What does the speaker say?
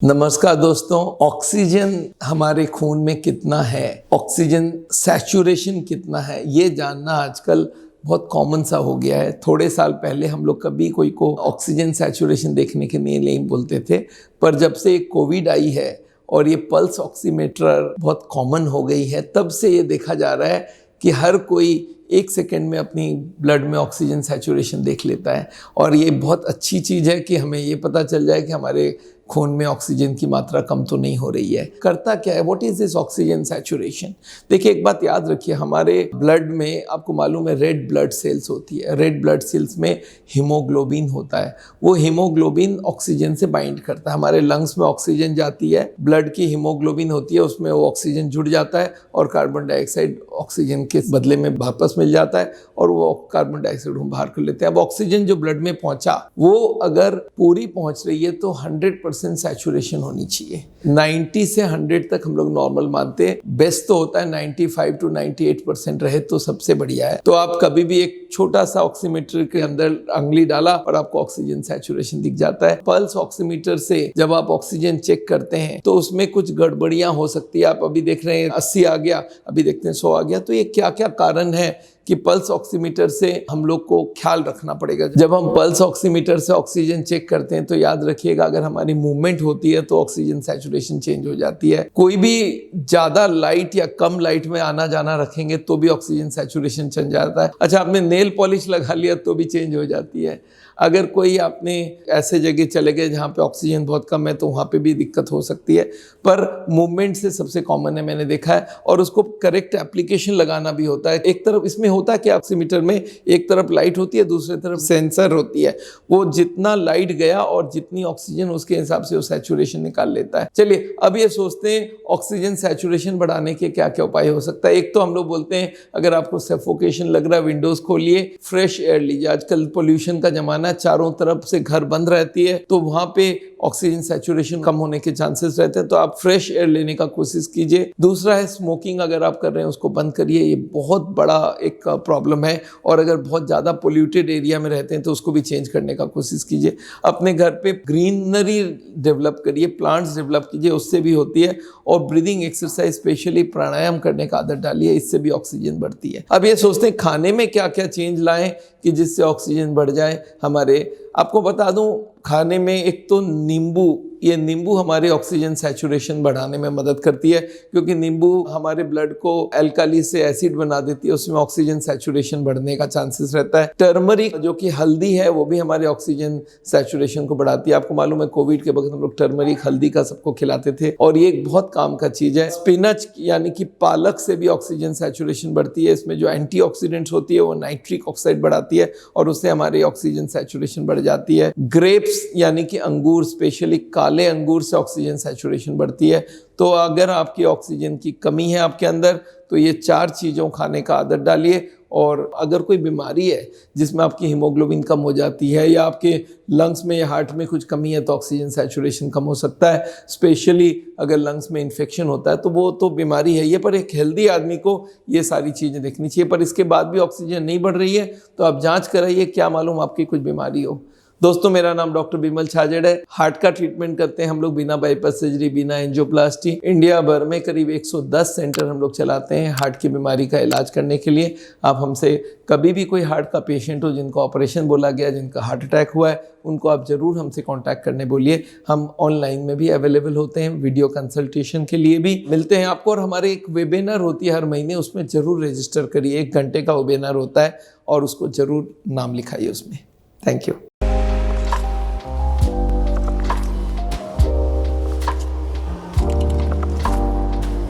नमस्कार दोस्तों, ऑक्सीजन हमारे खून में कितना है, ऑक्सीजन सैचुरेशन कितना है, ये जानना आजकल बहुत कॉमन सा हो गया है। थोड़े साल पहले हम लोग कभी कोई को ऑक्सीजन सैचुरेशन देखने के लिए नहीं बोलते थे, पर जब से कोविड आई है और ये पल्स ऑक्सीमीटर बहुत कॉमन हो गई है, तब से ये देखा जा रहा है कि हर कोई 1 सेकेंड में अपनी ब्लड में ऑक्सीजन सैचुरेशन देख लेता है। और ये बहुत अच्छी चीज़ है कि हमें ये पता चल जाए कि हमारे खून में ऑक्सीजन की मात्रा कम तो नहीं हो रही है। करता क्या है, what is this oxygen saturation? देखिए, एक बात याद रखिए, हमारे ब्लड में आपको मालूम है रेड ब्लड सेल्स होती है। रेड ब्लड सेल्स में हीमोग्लोबिन होता है। वो हीमोग्लोबिन ऑक्सीजन से बाइंड करता है। हमारे लंग्स में ऑक्सीजन जाती है, ब्लड की हीमोग्लोबिन होती है, उसमें वो ऑक्सीजन जुड़ जाता है और कार्बन डाइऑक्साइड ऑक्सीजन के बदले में वापस मिल जाता है और वो कार्बन डाइऑक्साइड हम बाहर कर लेते हैं। अब ऑक्सीजन जो ब्लड में पहुंचा, वो अगर पूरी पहुंच रही है तो 100% सैचुरेशन होनी चाहिए। 90 से 100 तक हम लोग नॉर्मल मानते हैं। बेस्ट तो होता है 95 to 98% रहे तो सबसे बढ़िया है। तो आप कभी भी एक छोटा सा ऑक्सीमीटर के अंदर अंगुली डाला और आपको ऑक्सीजन सैचुरेशन दिख जाता है। पल्स ऑक्सीमीटर से जब आप ऑक्सीजन चेक करते हैं तो उसमें कुछ गड़बड़ियां हो सकती है। आप अभी देख रहे हैं 80 आ गया, अभी देखते हैं 100 आ गया। तो ये क्या क्या कारण है कि पल्स ऑक्सीमीटर से हम लोग को ख्याल रखना पड़ेगा। जब हम पल्स ऑक्सीमीटर से ऑक्सीजन चेक करते हैं तो याद रखिएगा, अगर हमारी मूवमेंट होती है तो ऑक्सीजन सैचुरेशन चेंज हो जाती है। कोई भी ज्यादा लाइट या कम लाइट में आना जाना रखेंगे तो भी ऑक्सीजन सैचुरेशन चेंज जाता है। अच्छा, आपने नेल पॉलिश लगा लिया तो भी चेंज हो जाती है। अगर कोई आपने ऐसे जगह चले गए जहाँ पे ऑक्सीजन बहुत कम है तो वहाँ पे भी दिक्कत हो सकती है। पर मूवमेंट से सबसे कॉमन है, मैंने देखा है। और उसको करेक्ट एप्लीकेशन लगाना भी होता है। एक तरफ इसमें होता है कि ऑक्सीमीटर में एक तरफ लाइट होती है, दूसरी तरफ सेंसर होती है। वो जितना लाइट गया और जितनी ऑक्सीजन, उसके हिसाब से वो सैचुरेशन निकाल लेता है। चलिए, अब ये सोचते हैं ऑक्सीजन सैचुरेशन बढ़ाने के क्या क्या उपाय हो सकता है। एक तो हम लोग बोलते हैं, अगर आपको सफोकेशन लग रहा है, विंडोज खोलिए, फ्रेश एयर लीजिए। आजकल पोल्यूशन का जमाना, चारों तरफ से घर बंद रहती है तो वहां पे ऑक्सीजन सैचुरेशन कम होने के चांसेस रहते हैं। तो आप फ्रेश एयर लेने का कोशिश कीजिए। दूसरा है स्मोकिंग, अगर आप कर रहे हैं उसको बंद करिए। ये बहुत बड़ा एक प्रॉब्लम है। और अगर बहुत ज़्यादा पोल्यूटेड एरिया में रहते हैं तो उसको भी चेंज करने का कोशिश कीजिए। अपने घर पे ग्रीनरी डेवलप करिए, प्लांट्स डेवलप कीजिए, उससे भी होती है। और ब्रीदिंग एक्सरसाइज, स्पेशली प्राणायाम करने का आदत डालिए, इससे भी ऑक्सीजन बढ़ती है। अब ये सोचते हैं खाने में क्या क्या चेंज लाएं कि जिससे ऑक्सीजन बढ़ जाए हमारे। आपको बता दूं, खाने में एक तो नींबू हमारे ऑक्सीजन सैचुरेशन बढ़ाने में मदद करती है, क्योंकि नींबू हमारे ब्लड को अल्काली से एसिड बना देती है, उसमें ऑक्सीजन सैचुरेशन बढ़ने का चांसेस रहता है। टर्मरिक जो कि हल्दी है, वो भी हमारे ऑक्सीजन सैचुरेशन को बढ़ाती है। आपको मालूम है, कोविड के वक्त हम लोग टर्मरिक हल्दी का सबको खिलाते थे और ये एक बहुत काम का चीज है। स्पिनच यानी कि पालक से भी ऑक्सीजन सैचुरेशन बढ़ती है। इसमें जो एंटीऑक्सीडेंट्स होती है वो नाइट्रिक ऑक्साइड बढ़ाती है और उससे हमारी ऑक्सीजन सैचुरेशन बढ़ जाती है। ग्रेप्स यानी कि अंगूर, स्पेशली काले अंगूर से ऑक्सीजन सैचुरेशन बढ़ती है। तो अगर आपकी ऑक्सीजन की कमी है आपके अंदर तो ये 4 चीज़ों खाने का आदत डालिए। और अगर कोई बीमारी है जिसमें आपकी हीमोग्लोबिन कम हो जाती है या आपके लंग्स में या हार्ट में कुछ कमी है तो ऑक्सीजन सैचुरेशन कम हो सकता है। स्पेशली अगर लंग्स में इन्फेक्शन होता है तो वो तो बीमारी है ये, पर एक हेल्दी आदमी को ये सारी चीज़ें देखनी चाहिए। पर इसके बाद भी ऑक्सीजन नहीं बढ़ रही है तो आप जांच कराइए, क्या मालूम आपकी कुछ बीमारी हो। दोस्तों, मेरा नाम डॉक्टर बिमल छाजेड़ है। हार्ट का ट्रीटमेंट करते हैं हम लोग बिना बाईपास सर्जरी, बिना एंजियोप्लास्टी। इंडिया भर में करीब 110 सेंटर हम लोग चलाते हैं हार्ट की बीमारी का इलाज करने के लिए। आप हमसे कभी भी कोई हार्ट का पेशेंट हो जिनको ऑपरेशन बोला गया, जिनका हार्ट अटैक हुआ है, उनको आप ज़रूर हमसे कांटेक्ट करने बोलिए। हम ऑनलाइन में भी अवेलेबल होते हैं, वीडियो कंसल्टेशन के लिए भी मिलते हैं आपको। और हमारे एक वेबिनार होती है हर महीने, उसमें ज़रूर रजिस्टर करिए। 1 घंटे का वेबिनार होता है और उसको ज़रूर नाम लिखाइए उसमें। Thank you.